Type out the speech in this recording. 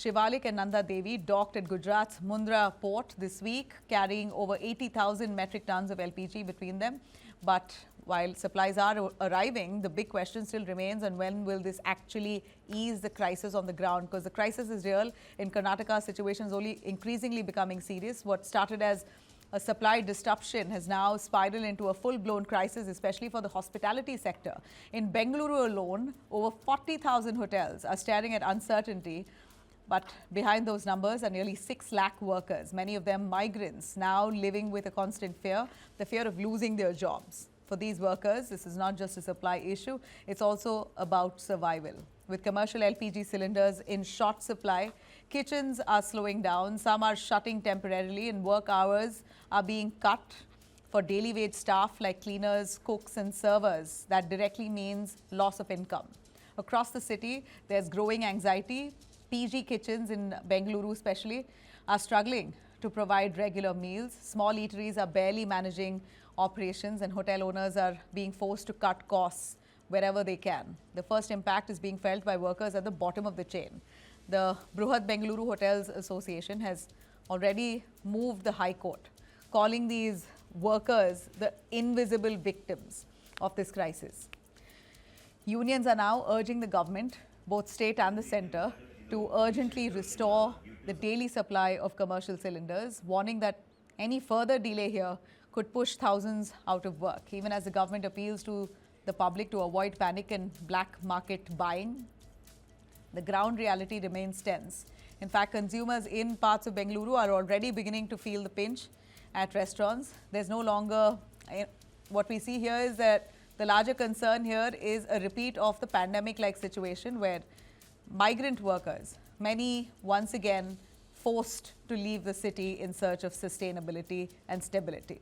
Shivalik and Nanda Devi docked at Gujarat's Mundra port this week, carrying over 80,000 metric tons of LPG between them. But while supplies are arriving, the big question still remains on when will this actually ease the crisis on the ground, because the crisis is real. In Karnataka, situation is only increasingly becoming serious. What started as a supply disruption has now spiraled into a full-blown crisis, especially for the hospitality sector. In Bengaluru alone, over 40,000 hotels are staring at uncertainty. But behind those numbers are nearly 6 lakh workers, many of them migrants, now living with a constant fear, the fear of losing their jobs. For these workers, this is not just a supply issue, it's also about survival. With commercial LPG cylinders in short supply, kitchens are slowing down, some are shutting temporarily, and work hours are being cut for daily wage staff like cleaners, cooks and servers. That directly means loss of income. Across the city, there's growing anxiety. PG kitchens in Bengaluru especially are struggling to provide regular meals. Small eateries are barely managing operations, and hotel owners are being forced to cut costs wherever they can. The first impact is being felt by workers at the bottom of the chain. The Bruhat Bangalore Hotels Association has already moved the High Court, calling these workers the invisible victims of this crisis. Unions are now urging the government, both state and the centre, to urgently restore the daily supply of commercial cylinders, warning that any further delay here could push thousands out of work, even as the government appeals to the public to avoid panic and black market buying. The ground reality remains tense. In fact, consumers in parts of Bengaluru are already beginning to feel the pinch at restaurants. There's no longer, what we see here is that the larger concern here is a repeat of the pandemic-like situation where migrant workers, many once again forced to leave the city in search of sustainability and stability.